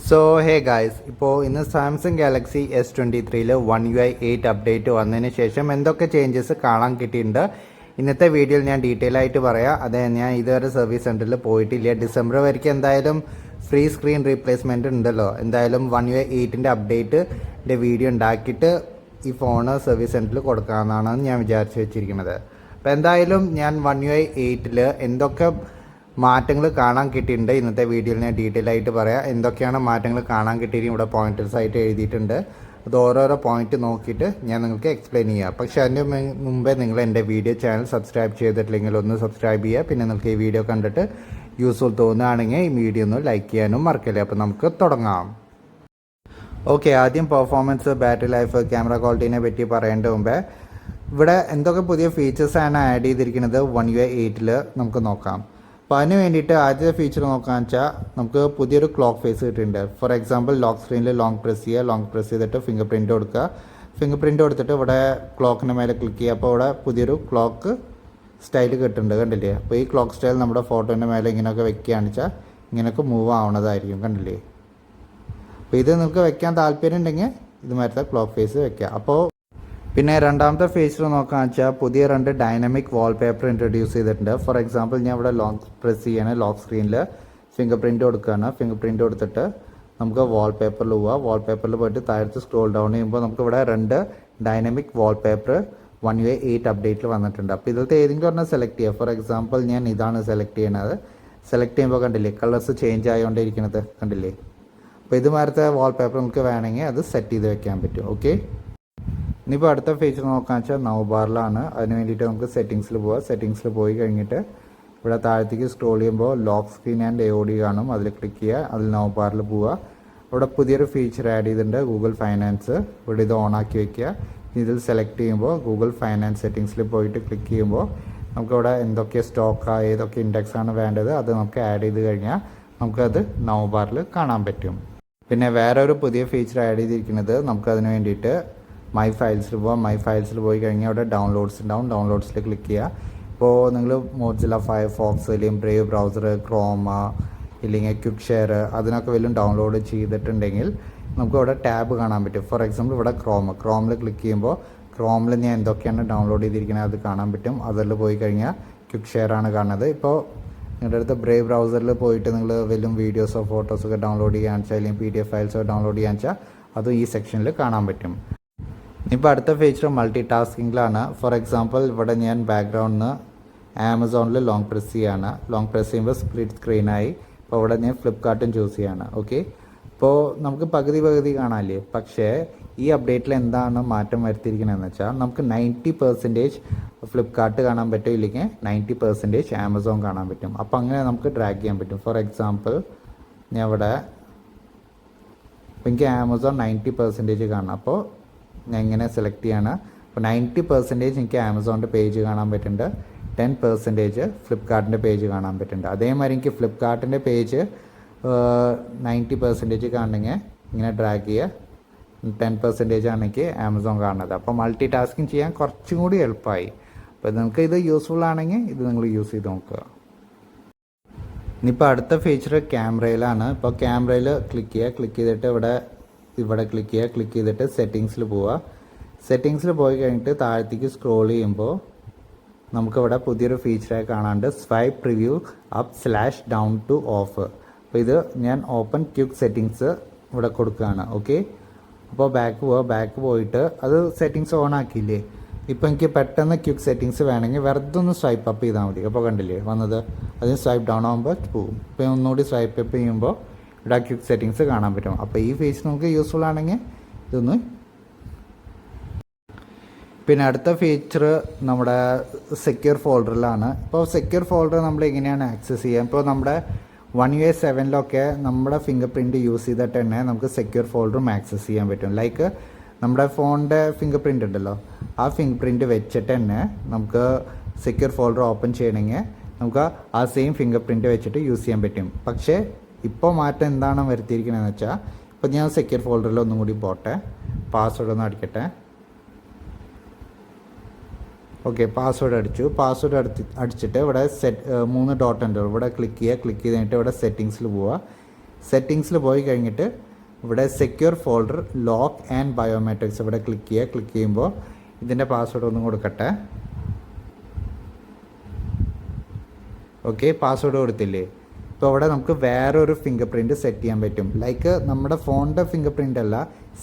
So hey guys, ഇപ്പോൾ ഇന്ന് Samsung Galaxy S23 One UI 8 update വന്നതിന് ശേഷം എന്തൊക്കെ ചേഞ്ചസ് കാണാൻ കിട്ടിയിട്ടുണ്ട് ഇന്നത്തെ വീഡിയോയിൽ ഞാൻ ഡീറ്റെയിൽ ആയിട്ട് പറയാം. അതെ, ഞാൻ ഇതുവരെ സർവീസ് സെൻറ്ററിൽ പോയിട്ടില്ല. ഡിസംബർ വരെയ്ക്ക് എന്തായാലും ഫ്രീ സ്ക്രീൻ റീപ്ലേസ്മെൻറ്റ് ഉണ്ടല്ലോ. എന്തായാലും One UI 8ൻ്റെ അപ്ഡേറ്റിൻ്റെ വീഡിയോ ഉണ്ടാക്കിയിട്ട് ഈ ഫോണ് സർവീസ് സെൻറ്ററിൽ കൊടുക്കാമെന്നാണ് ഞാൻ വിചാരിച്ച് വെച്ചിരിക്കുന്നത്. അപ്പോൾ എന്തായാലും ഞാൻ One UI 8ൽ എന്തൊക്കെ മാറ്റങ്ങൾ കാണാൻ കിട്ടിയിട്ടുണ്ട് ഇന്നത്തെ വീഡിയോയിൽ ഞാൻ ഡീറ്റെയിൽ ആയിട്ട് പറയാം. എന്തൊക്കെയാണ് മാറ്റങ്ങൾ കാണാൻ കിട്ടിയിരിക്കും ഇവിടെ പോയിന്റേഴ്സ് ആയിട്ട് എഴുതിയിട്ടുണ്ട്. അത് ഓരോരോ പോയിന്റ് നോക്കിയിട്ട് ഞാൻ നിങ്ങൾക്ക് എക്സ്പ്ലെയിൻ ചെയ്യാം. പക്ഷേ അതിന് മുമ്പേ നിങ്ങൾ എൻ്റെ വീഡിയോ ചാനൽ സബ്സ്ക്രൈബ് ചെയ്തിട്ടില്ലെങ്കിൽ ഒന്ന് സബ്സ്ക്രൈബ് ചെയ്യുക. പിന്നെ നിങ്ങൾക്ക് ഈ വീഡിയോ കണ്ടിട്ട് യൂസ്ഫുൾ തോന്നുകയാണെങ്കിൽ ഈ വീഡിയോ ഒന്ന് ലൈക്ക് ചെയ്യാനും മറക്കില്ല. അപ്പോൾ നമുക്ക് തുടങ്ങാം. ഓക്കെ, ആദ്യം പെർഫോമൻസ്, ബാറ്ററി ലൈഫ്, ക്യാമറ ക്വാളിറ്റീനെ പറ്റി പറയേണ്ട മുമ്പേ ഇവിടെ എന്തൊക്കെ പുതിയ ഫീച്ചേഴ്സാണ് ആഡ് ചെയ്തിരിക്കുന്നത് One UI 8ൽ നമുക്ക് നോക്കാം. അപ്പോൾ അതിന് വേണ്ടിയിട്ട് ആദ്യത്തെ ഫീച്ചർ നോക്കാന്ന് വെച്ചാൽ നമുക്ക് പുതിയൊരു ക്ലോക്ക് ഫേസ് കിട്ടിയിട്ടുണ്ട്. ഫോർ എക്സാമ്പിൾ ലോക്ക് സ്ക്രീനിൽ ലോങ് പ്രസ് ചെയ്തിട്ട് ഫിംഗർ പ്രിൻറ്റ് കൊടുക്കുക. ഫിംഗർ പ്രിൻറ്റ് കൊടുത്തിട്ട് ഇവിടെ ക്ലോക്കിൻ്റെ മേലെ ക്ലിക്ക് ചെയ്യുക. അപ്പോൾ ഇവിടെ പുതിയൊരു ക്ലോക്ക് സ്റ്റൈൽ കിട്ടുന്നുണ്ട്, കണ്ടില്ലേ? അപ്പോൾ ഈ ക്ലോക്ക് സ്റ്റൈൽ നമ്മുടെ ഫോട്ടോൻ്റെ മേലെ ഇങ്ങനെയൊക്കെ വെക്കുകയാണെന്ന് വെച്ചാൽ ഇങ്ങനെയൊക്കെ മൂവ് ആവണതായിരിക്കും, കണ്ടില്ലേ? അപ്പോൾ ഇത് നിങ്ങൾക്ക് വെക്കാൻ താല്പര്യം ഉണ്ടെങ്കിൽ ഇതുമാരത്തെ ക്ലോക്ക് ഫേസ് വെക്കുക. അപ്പോൾ പിന്നെ രണ്ടാമത്തെ ഫീച്ചർ നോക്കാന്ന് വെച്ചാൽ പുതിയ 2 ഡൈനാമിക് വാൾപേപ്പർ ഇൻട്രൊഡ്യൂസ് ചെയ്തിട്ടുണ്ട്. ഫോർ എക്സാമ്പിൾ ഞാൻ ഇവിടെ ലോക്ക് പ്രസ് ചെയ്യാണ്, ലോക്ക് സ്ക്രീനിൽ ഫിംഗർ പ്രിൻറ്റ് കൊടുക്കുകയാണ്. ഫിംഗർ പ്രിൻറ്റ് കൊടുത്തിട്ട് നമുക്ക് വാൾപേപ്പറിൽ പോവുക. വാൾപേപ്പറിൽ പോയിട്ട് താഴത്ത് സ്ക്രോൾ ഡൗൺ ചെയ്യുമ്പോൾ നമുക്ക് ഇവിടെ 2 ഡൈനാമിക് വാൾപേപ്പർ One UI 8 അപ്ഡേറ്റിൽ വന്നിട്ടുണ്ട്. അപ്പോൾ ഇതിലത്തെ ഏതെങ്കിലും ഒരെണ്ണം സെലക്ട് ചെയ്യുക. ഫോർ എക്സാമ്പിൾ ഞാൻ ഇതാണ് സെലക്ട് ചെയ്യുന്നത്. സെലക്ട് ചെയ്യുമ്പോൾ കണ്ടില്ലേ കളേഴ്സ് ചേഞ്ച് ആയതുകൊണ്ടിരിക്കുന്നത്, കണ്ടില്ലേ? അപ്പോൾ ഇതുമാരത്തെ വാൾപേപ്പർ നമുക്ക് വേണമെങ്കിൽ അത് സെറ്റ് ചെയ്ത് വെക്കാൻ പറ്റും. ഓക്കെ, ഇനിയിപ്പോൾ അടുത്ത ഫീച്ചർ നോക്കാന്ന് വെച്ചാൽ നൗ ബാറിലാണ്. അതിന് വേണ്ടിയിട്ട് നമുക്ക് സെറ്റിങ്സിൽ പോവുക. സെറ്റിങ്സിൽ പോയി കഴിഞ്ഞിട്ട് ഇവിടെ താഴത്തേക്ക് സ്ക്രോൾ ചെയ്യുമ്പോൾ ലോക്ക് സ്ക്രീൻ ആൻഡ് AOD കാണും. അതിൽ ക്ലിക്ക് ചെയ്യുക. അതിൽ നൗ ബാറിൽ പോവുക. ഇവിടെ പുതിയൊരു ഫീച്ചർ ആഡ് ചെയ്തിട്ടുണ്ട്, ഗൂഗിൾ ഫൈനാൻസ്. ഇവിടെ ഇത് ഓണാക്കി വെക്കുക. ഇതിൽ സെലക്ട് ചെയ്യുമ്പോൾ ഗൂഗിൾ ഫൈനാൻസ് സെറ്റിങ്സിൽ പോയിട്ട് ക്ലിക്ക് ചെയ്യുമ്പോൾ നമുക്കിവിടെ എന്തൊക്കെ സ്റ്റോക്കാണ്, ഏതൊക്കെ ഇൻഡെക്സ് ആണ് വേണ്ടത് അത് നമുക്ക് ആഡ് ചെയ്ത് കഴിഞ്ഞാൽ നമുക്കത് നൗ ബാറിൽ കാണാൻ പറ്റും. പിന്നെ വേറെ ഒരു പുതിയ ഫീച്ചർ ആഡ് ചെയ്തിരിക്കുന്നത് നമുക്കതിന് വേണ്ടിയിട്ട് മൈ ഫയൽസിൽ പോവാം. മൈ ഫയൽസിൽ പോയി കഴിഞ്ഞാൽ അവിടെ ഡൗൺലോഡ്സ് ഉണ്ടാവും. ഡൗൺലോഡ്സിൽ ക്ലിക്ക് ചെയ്യുക. ഇപ്പോൾ നിങ്ങൾ മോസില്ല ഫയർഫോക്സ് അല്ലെങ്കിൽ ബ്രേവ് ബ്രൗസർ, ക്രോമ ഇല്ലെങ്കിൽ ക്വിക്ക് ഷെയർ അതിനൊക്കെ വല്ലതും ഡൗൺലോഡ് ചെയ്തിട്ടുണ്ടെങ്കിൽ നമുക്ക് അവിടെ ടാബ് കാണാൻ പറ്റും. ഫോർ എക്സാമ്പിൾ ഇവിടെ ക്രോമിൽ ക്ലിക്ക് ചെയ്യുമ്പോൾ ക്രോമിൽ ഞാൻ എന്തൊക്കെയാണ് ഡൗൺലോഡ് ചെയ്തിരിക്കുന്നത് അത് കാണാൻ പറ്റും. അതിൽ പോയി കഴിഞ്ഞാൽ ക്വിക്ക് ഷെയർ ആണ് കാണുന്നത്. ഇപ്പോൾ നിങ്ങളുടെ അടുത്ത് ബ്രേവ് ബ്രൗസറിൽ പോയിട്ട് നിങ്ങൾ വല്ലതും വീഡിയോസോ ഫോട്ടോസൊക്കെ ഡൗൺലോഡ് ചെയ്യാന്ന് വെച്ചാൽ അല്ലെങ്കിൽ PDF ഫയൽസോ ഡൗൺലോഡ് ചെയ്യാന്ന് വെച്ചാൽ അതും ഈ സെക്ഷനിൽ കാണാൻ പറ്റും. ഇപ്പോൾ അടുത്ത ഫീച്ചർ മൾട്ടി ടാസ്കിങ്ങിലാണ്. ഫോർ എക്സാമ്പിൾ ഇവിടെ ഞാൻ ബാക്ക്ഗ്രൗണ്ടിന് ആമസോണിൽ ലോങ് പ്രസ് ചെയ്യാണ്. ലോങ് പ്രസ് ചെയ്യുമ്പോൾ സ്പ്ലിറ്റ് സ്ക്രീനായി. അപ്പോൾ ഇവിടെ ഞാൻ ഫ്ലിപ്കാർട്ടും ചൂസ് ചെയ്യാണ്. ഓക്കെ, ഇപ്പോൾ നമുക്ക് പകുതി കാണാമല്ലേ? പക്ഷേ ഈ അപ്ഡേറ്റിൽ എന്താണ് മാറ്റം വരുത്തിയിരിക്കുന്നതെന്ന് വെച്ചാൽ നമുക്ക് 90% ഫ്ലിപ്കാർട്ട് കാണാൻ പറ്റും, ഇല്ലെങ്കിൽ 90% ആമസോൺ കാണാൻ പറ്റും. അപ്പോൾ അങ്ങനെ നമുക്ക് ഡ്രാഗ് ചെയ്യാൻ പറ്റും. ഫോർ എക്സാമ്പിൾ ഞാൻ ഇവിടെ എനിക്ക് ആമസോൺ 90% കാണാം. അപ്പോൾ ഞാൻ ഇങ്ങനെ സെലക്ട് ചെയ്യാണ്. അപ്പോൾ 90% എനിക്ക് ആമസോണിൻ്റെ പേജ് കാണാൻ പറ്റുന്നുണ്ട്, 10% ഫ്ലിപ്കാർട്ടിൻ്റെ പേജ് കാണാൻ പറ്റുന്നുണ്ട്. അതേമാതിരി എനിക്ക് ഫ്ലിപ്കാർട്ടിൻ്റെ പേജ് 90% കാണണമെങ്കിൽ ഇങ്ങനെ ഡ്രാഗ് ചെയ്യുക, 10% ആണ് എനിക്ക് ആമസോൺ കാണുന്നത്. അപ്പോൾ മൾട്ടി ടാസ്കിങ് ചെയ്യാൻ കുറച്ചും കൂടി എളുപ്പമായി. അപ്പോൾ നിങ്ങൾക്ക് ഇത് യൂസ്ഫുൾ ആണെങ്കിൽ ഇത് നിങ്ങൾ യൂസ് ചെയ്ത് നോക്കുക. ഇനിയിപ്പോൾ അടുത്ത ഫീച്ചർ ക്യാമറയിലാണ്. ഇപ്പോൾ ക്യാമറയിൽ ക്ലിക്ക് ചെയ്തിട്ട് ഇവിടെ ക്ലിക്ക് ചെയ്തിട്ട് സെറ്റിങ്സിൽ പോവുക. സെറ്റിങ്സിൽ പോയി കഴിഞ്ഞിട്ട് താഴത്തേക്ക് സ്ക്രോൾ ചെയ്യുമ്പോൾ നമുക്കിവിടെ പുതിയൊരു ഫീച്ചറായി കാണാണ്ട് swipe preview up/down to of. അപ്പോൾ ഇത് ഞാൻ ഓപ്പൺ ക്വിക്ക് സെറ്റിങ്സ് ഇവിടെ കൊടുക്കുകയാണ്. ഓക്കെ, അപ്പോൾ ബാക്ക് പോയിട്ട് അത് സെറ്റിങ്സ് ഓൺ ആക്കിയില്ലേ? ഇപ്പോൾ എനിക്ക് പെട്ടെന്ന് ക്വിക്ക് സെറ്റിങ്സ് വേണമെങ്കിൽ വെറുതെ ഒന്ന് സ്വൈപ്പ് അപ്പ് ചെയ്താൽ മതി. അപ്പോൾ കണ്ടില്ലേ വന്നത്? അതിന് സ്വൈപ്പ് ഡൗൺ ആകുമ്പോൾ പോകും. ഇപ്പോൾ ഒന്നുകൂടി സ്വൈപ്പ് അപ്പ് ചെയ്യുമ്പോൾ ഇവിടെ ക്വിക്ക് സെറ്റിങ്സ് കാണാൻ പറ്റും. അപ്പോൾ ഈ ഫീച്ചർ നമുക്ക് യൂസ്ഫുൾ ആണെങ്കിൽ ഇതൊന്ന്. പിന്നെ അടുത്ത ഫീച്ചർ നമ്മുടെ സെക്യൂർ ഫോൾഡറിലാണ്. ഇപ്പോൾ സെക്യൂർ ഫോൾഡർ നമ്മൾ എങ്ങനെയാണ് ആക്സസ് ചെയ്യുക? ഇപ്പോൾ നമ്മുടെ One UI 7 നമ്മുടെ ഫിംഗർ പ്രിൻറ്റ് യൂസ് ചെയ്തിട്ട് തന്നെ നമുക്ക് സെക്യൂർ ഫോൾഡറും ആക്സസ് ചെയ്യാൻ പറ്റും. ലൈക്ക് നമ്മുടെ ഫോണിൻ്റെ ഫിംഗർ പ്രിൻ്റ് ഉണ്ടല്ലോ, ആ ഫിംഗർ പ്രിൻറ്റ് വെച്ചിട്ട് തന്നെ നമുക്ക് സെക്യൂർ ഫോൾഡർ ഓപ്പൺ ചെയ്യണമെങ്കിൽ നമുക്ക് ആ സെയിം ഫിംഗർ പ്രിൻറ്റ് വെച്ചിട്ട് യൂസ് ചെയ്യാൻ പറ്റും. പക്ഷേ ഇപ്പോൾ മാറ്റം എന്താണ് വരുത്തിയിരിക്കുന്നതെന്ന് വെച്ചാൽ ഇപ്പോൾ ഞാൻ സെക്യൂർ ഫോൾഡറിൽ ഒന്നും കൂടി പോട്ടെ, പാസ്വേഡ് ഒന്ന് അടിക്കട്ടെ. ഓക്കെ, പാസ്വേഡ് അടിച്ചിട്ട് ഇവിടെ 3 ഡോട്ട് ഉണ്ട്, ഇവിടെ ക്ലിക്ക് ചെയ്തിട്ട് ഇവിടെ സെറ്റിങ്സിൽ പോവുക. സെറ്റിങ്സിൽ പോയി കഴിഞ്ഞിട്ട് ഇവിടെ secure folder lock and biometrics ഇവിടെ ക്ലിക്ക് ചെയ്യുമ്പോൾ ഇതിൻ്റെ പാസ്വേഡ് ഒന്നും കൊടുക്കട്ടെ. ഓക്കെ, പാസ്വേഡ് കൊടുത്തില്ലേ? ഇപ്പോൾ അവിടെ നമുക്ക് വേറൊരു ഫിംഗർ പ്രിൻറ്റ് സെറ്റ് ചെയ്യാൻ പറ്റും. ലൈക്ക് നമ്മുടെ ഫോണിൻ്റെ ഫിംഗർ പ്രിൻ്റ് അല്ല,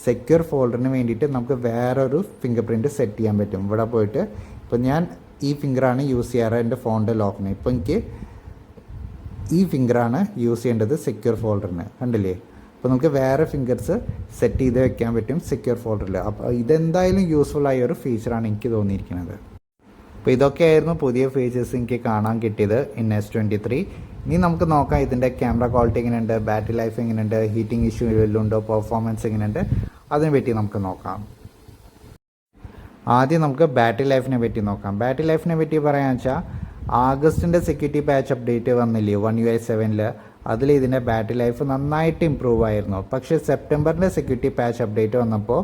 സെക്യൂർ ഫോൾഡറിന് വേണ്ടിയിട്ട് നമുക്ക് വേറൊരു ഫിംഗർ പ്രിൻറ്റ് സെറ്റ് ചെയ്യാൻ പറ്റും. ഇവിടെ പോയിട്ട് ഇപ്പോൾ ഞാൻ ഈ ഫിംഗറാണ് യൂസ് ചെയ്യാറ് എൻ്റെ ഫോണിൻ്റെ ലോക്കിന്. ഇപ്പോൾ എനിക്ക് ഈ ഫിംഗറാണ് യൂസ് ചെയ്യേണ്ടത് സെക്യൂർ ഫോൾഡറിന്, കണ്ടില്ലേ? അപ്പോൾ നമുക്ക് വേറെ ഫിംഗേഴ്സ് സെറ്റ് ചെയ്ത് വെക്കാൻ പറ്റും സെക്യൂർ ഫോൾഡറിൽ. അപ്പോൾ ഇതെന്തായാലും യൂസ്ഫുൾ ആയ ഒരു ഫീച്ചറാണ് എനിക്ക് തോന്നിയിരിക്കുന്നത്. അപ്പോൾ ഇതൊക്കെയായിരുന്നു പുതിയ ഫീച്ചേഴ്സ് എനിക്ക് കാണാൻ കിട്ടിയത് ഇൻ S23. ഇനി നമുക്ക് നോക്കാം ഇതിൻ്റെ ക്യാമറ ക്വാളിറ്റി എങ്ങനെയുണ്ട്, ബാറ്ററി ലൈഫ് എങ്ങനെയുണ്ട്, ഹീറ്റിംഗ് ഇഷ്യൂ വല്ലതും ഉണ്ടോ, പെർഫോമൻസ് എങ്ങനെയുണ്ട്, അതിനെ പറ്റി നമുക്ക് നോക്കാം. ആദ്യം നമുക്ക് ബാറ്ററി ലൈഫിനെ പറ്റി നോക്കാം. ബാറ്ററി ലൈഫിനെ പറ്റി പറയാന്ന് വെച്ചാൽ ആഗസ്റ്റിൻ്റെ സെക്യൂരിറ്റി പാച്ച് അപ്ഡേറ്റ് വന്നില്ലേ One UI 7 അതിൽ ഇതിൻ്റെ ബാറ്ററി ലൈഫ് നന്നായിട്ട് ഇമ്പ്രൂവ് ആയിരുന്നു. പക്ഷേ സെപ്റ്റംബറിൻ്റെ സെക്യൂരിറ്റി പാച്ച് അപ്ഡേറ്റ് വന്നപ്പോൾ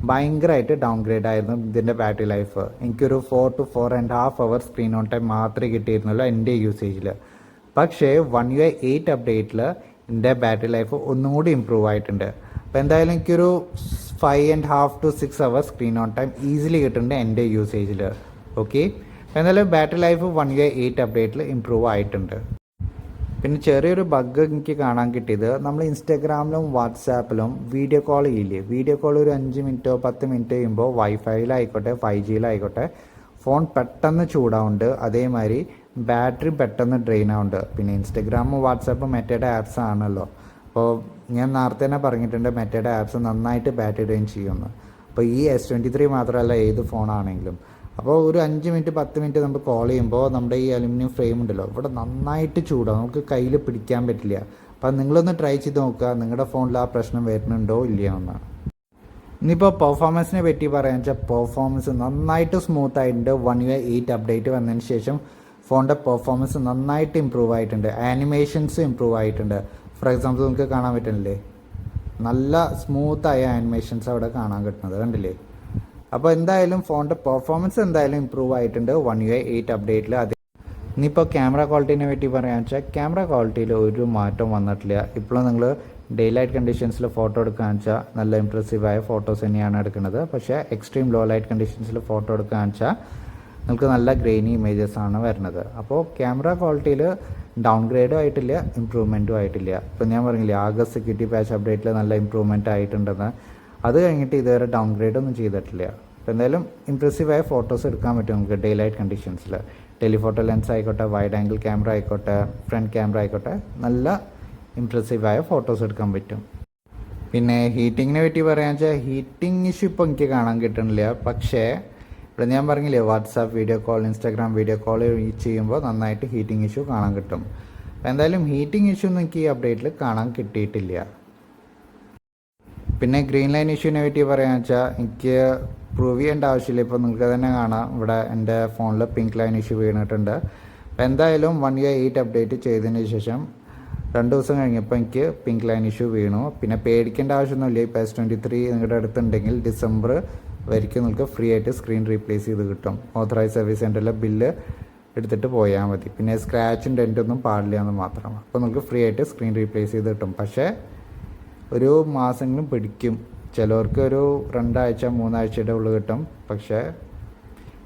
ഭയങ്കരമായിട്ട് ഡൗൺ ഗ്രേഡ് ആയിരുന്നു ഇതിൻ്റെ ബാറ്ററി ലൈഫ്. എനിക്കൊരു 4 to 4.5 hours screen on time മാത്രമേ കിട്ടിയിരുന്നുള്ളൂ എൻ്റെ യൂസേജിൽ. പക്ഷേ One UI 8 അപ്ഡേറ്റിൽ എൻ്റെ ബാറ്ററി ലൈഫ് ഒന്നും കൂടി ഇമ്പ്രൂവ് ആയിട്ടുണ്ട്. അപ്പോൾ എന്തായാലും എനിക്കൊരു 5.5 to 6 hours screen on time easily കിട്ടുന്നുണ്ട് എൻ്റെ യൂസേജിൽ. ഓക്കെ, എന്തായാലും ബാറ്ററി ലൈഫ് One UI 8 അപ്ഡേറ്റിൽ ഇമ്പ്രൂവ് ആയിട്ടുണ്ട്. പിന്നെ ചെറിയൊരു ബഗ് എനിക്ക് കാണാൻ കിട്ടിയത്, നമ്മൾ ഇൻസ്റ്റാഗ്രാമിലും വാട്സാപ്പിലും വീഡിയോ കോൾ ചെയ്യില്ലേ, വീഡിയോ കോൾ ഒരു 5 മിനിറ്റോ 10 മിനിറ്റ് ചെയ്യുമ്പോൾ വൈഫൈയിലായിക്കോട്ടെ 5Gയിലായിക്കോട്ടെ ഫോൺ പെട്ടെന്ന് ചൂടാവുന്നുണ്ട്, അതേമാതിരി ബാറ്ററി പെട്ടെന്ന് ഡ്രെയിൻ ആവുന്നുണ്ട്. പിന്നെ ഇൻസ്റ്റാഗ്രാമും വാട്സാപ്പും മെറ്റയുടെ ആപ്സ് ആണല്ലോ. അപ്പോൾ ഞാൻ നേരത്തെ തന്നെ പറഞ്ഞിട്ടുണ്ട് മെറ്റയുടെ ആപ്സ് നന്നായിട്ട് ബാറ്ററി ഡ്രെയിൻ ചെയ്യുമെന്ന്. അപ്പോൾ ഈ S23 മാത്രമല്ല ഏത് ഫോണാണെങ്കിലും. അപ്പോൾ ഒരു 5 മിനിറ്റ് 10 മിനിറ്റ് നമ്മൾ കോൾ ചെയ്യുമ്പോൾ നമ്മുടെ ഈ അലുമിനിയം ഫ്രെയിം ഉണ്ടല്ലോ ഇവിടെ നന്നായിട്ട് ചൂടാവും, നമുക്ക് കയ്യിൽ പിടിക്കാൻ പറ്റില്ല. അപ്പോൾ നിങ്ങളൊന്ന് ട്രൈ ചെയ്ത് നോക്കുക നിങ്ങളുടെ ഫോണിൽ ആ പ്രശ്നം വരുന്നുണ്ടോ ഇല്ലയോ എന്നാണ്. ഇനിയിപ്പോൾ പെർഫോമൻസിനെ പറ്റി പറയാന്ന് വെച്ചാൽ പെർഫോമൻസ് നന്നായിട്ട് സ്മൂത്ത് ആയിട്ടുണ്ട്. One UI 8 അപ്ഡേറ്റ് വന്നതിന് ശേഷം ഫോണിൻ്റെ പെർഫോമൻസ് നന്നായിട്ട് ഇമ്പ്രൂവ് ആയിട്ടുണ്ട്. ആനിമേഷൻസ് ഇമ്പ്രൂവ് ആയിട്ടുണ്ട്. ഫോർ എക്സാമ്പിൾ നിങ്ങൾക്ക് കാണാൻ പറ്റുന്നില്ലേ, നല്ല സ്മൂത്തായ ആനിമേഷൻസ് അവിടെ കാണാൻ കിട്ടുന്നത് കണ്ടില്ലേ. അപ്പോൾ എന്തായാലും ഫോണിൻ്റെ പെർഫോമൻസ് എന്തായാലും ഇമ്പ്രൂവ് ആയിട്ടുണ്ട് One UI 8 അപ്ഡേറ്റിൽ. ഇനിയിപ്പോൾ ക്യാമറ ക്വാളിറ്റീനെ പറ്റി പറയാന്ന് വെച്ചാൽ ക്യാമറ ക്വാളിറ്റിയിൽ ഒരു മാറ്റം വന്നിട്ടില്ല. ഇപ്പോഴും നിങ്ങൾ ഡേ ലൈറ്റ് കണ്ടീഷൻസിൽ ഫോട്ടോ എടുക്കുകയെന്ന് വെച്ചാൽ നല്ല ഇംപ്രസീവായ ഫോട്ടോസ് തന്നെയാണ് എടുക്കുന്നത്. പക്ഷേ എക്സ്ട്രീം ലോ ലൈറ്റ് കണ്ടീഷൻസിൽ ഫോട്ടോ എടുക്കുകയെന്ന് വെച്ചാൽ നിങ്ങൾക്ക് നല്ല ഗ്രെയിനി ഇമേജസ് ആണ് വരുന്നത്. അപ്പോൾ ക്യാമറ ക്വാളിറ്റിയിൽ ഡൗൺ ഗ്രേഡും ആയിട്ടില്ല ഇമ്പ്രൂവ്മെൻറ്റും ആയിട്ടില്ല. ഇപ്പോൾ ഞാൻ പറഞ്ഞില്ലേ ആഗസ്റ്റ് സെക്യൂരിറ്റി പാച്ച് അപ്ഡേറ്റിൽ നല്ല ഇമ്പ്രൂവ്മെൻറ്റ് ആയിട്ടുണ്ടെന്ന്. അത് കഴിഞ്ഞിട്ട് ഇതുവരെ ഡൗൺ ഗ്രേഡ് ഒന്നും ചെയ്തിട്ടില്ല. അപ്പോൾ എന്തായാലും ഇംപ്രസീവായ ഫോട്ടോസ് എടുക്കാൻ പറ്റും നമുക്ക് ഡേ ലൈറ്റ് കണ്ടീഷൻസിൽ. ടെലിഫോട്ടോ ലെൻസ് ആയിക്കോട്ടെ, വൈഡ് ആംഗിൾ ക്യാമറ ആയിക്കോട്ടെ, ഫ്രണ്ട് ക്യാമറ ആയിക്കോട്ടെ, നല്ല ഇംപ്രസീവായ ഫോട്ടോസ് എടുക്കാൻ പറ്റും. പിന്നെ ഹീറ്റിങ്ങിനെ പറ്റി പറയാന്ന് വെച്ചാൽ ഹീറ്റിംഗ് ഇഷ്യൂ ഇപ്പോൾ എനിക്ക് കാണാൻ കിട്ടുന്നില്ല. പക്ഷേ ഇവിടെ ഞാൻ പറഞ്ഞില്ലേ WhatsApp video call, Instagram video call ചെയ്യുമ്പോൾ നന്നായിട്ട് ഹീറ്റിംഗ് ഇഷ്യൂ കാണാൻ കിട്ടും. അപ്പോൾ എന്തായാലും ഹീറ്റിംഗ് ഇഷ്യൂ ഒന്നും എനിക്ക് ഈ അപ്ഡേറ്റിൽ കാണാൻ കിട്ടിയിട്ടില്ല. പിന്നെ ഗ്രീൻ ലൈൻ ഇഷ്യൂവിനെ പറ്റി പറയാന്ന് വെച്ചാൽ എനിക്ക് പ്രൂവ് ചെയ്യേണ്ട ആവശ്യമില്ല. ഇപ്പോൾ നിങ്ങൾക്ക് തന്നെ കാണാം ഇവിടെ എൻ്റെ ഫോണിൽ പിങ്ക് ലൈൻ ഇഷ്യൂ വീണിട്ടുണ്ട്. അപ്പോൾ എന്തായാലും One UI 8 അപ്ഡേറ്റ് ചെയ്തതിന് ശേഷം 2 ദിവസം കഴിഞ്ഞപ്പോൾ എനിക്ക് പിങ്ക് ലൈൻ ഇഷ്യൂ വീണു. പിന്നെ പേടിക്കേണ്ട ആവശ്യമൊന്നുമില്ല. ഇപ്പോൾ S23 നിങ്ങളുടെ അടുത്തുണ്ടെങ്കിൽ ഡിസംബർ വരെയ്ക്കും നിങ്ങൾക്ക് ഫ്രീ ആയിട്ട് സ്ക്രീൻ റീപ്ലേസ് ചെയ്ത് കിട്ടും. ഓതറൈസ് സർവീസ് സെൻ്ററിലെ ബില്ല് എടുത്തിട്ട് പോയാൽ മതി. പിന്നെ സ്ക്രാച്ചും ഡെൻറ്റൊന്നും പാടില്ല എന്ന് മാത്രം. അപ്പോൾ നിങ്ങൾക്ക് ഫ്രീ ആയിട്ട് സ്ക്രീൻ റീപ്ലേസ് ചെയ്ത് കിട്ടും. പക്ഷേ ഒരു മാസങ്ങളും പിടിക്കും. ചിലവർക്ക് ഒരു 2 ആഴ്ച 3 ആഴ്ചയുടെ ഉള്ളിൽ കിട്ടും. പക്ഷേ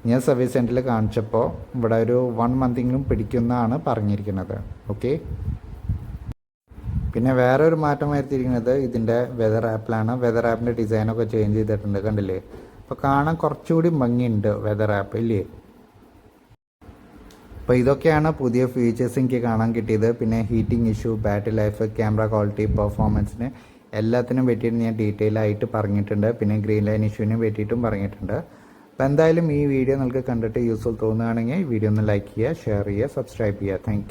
ഞാൻ സർവീസ് സെൻറ്ററിൽ കാണിച്ചപ്പോൾ ഇവിടെ ഒരു 1 മന്തെങ്കിലും പിടിക്കുന്നതാണ് പറഞ്ഞിരിക്കുന്നത്. ഓക്കെ, പിന്നെ വേറെ ഒരു മാറ്റം വരുത്തിയിരിക്കുന്നത് ഇതിൻ്റെ വെതർ ആപ്പിലാണ്. വെതർ ആപ്പിൻ്റെ ഡിസൈനൊക്കെ ചേഞ്ച് ചെയ്തിട്ടുണ്ട് കണ്ടില്ലേ. അപ്പോൾ കാണാൻ കുറച്ചുകൂടി ഭംഗിയുണ്ട് വെതർ ആപ്പ് ഇല്ലേ. അപ്പോൾ ഇതൊക്കെയാണ് പുതിയ ഫീച്ചേഴ്സ് എനിക്ക് കാണാൻ കിട്ടിയത്. പിന്നെ heating issue, battery life, camera quality, പെർഫോമൻസിന് എല്ലാത്തിനും പറ്റിയിട്ട് ഞാൻ ഡീറ്റെയിൽ ആയിട്ട് പറഞ്ഞിട്ടുണ്ട്. പിന്നെ ഗ്രീൻ ലൈൻ ഇഷ്യൂവിനെ പറ്റിയിട്ടും പറഞ്ഞിട്ടുണ്ട്. അപ്പോൾ എന്തായാലും ഈ വീഡിയോ നിങ്ങൾക്ക് കണ്ടിട്ട് യൂസ്ഫുൾ തോന്നുകയാണെങ്കിൽ വീഡിയോ ഒന്ന് ലൈക്ക് ചെയ്യുക, ഷെയർ ചെയ്യുക, സബ്സ്ക്രൈബ് ചെയ്യുക. താങ്ക്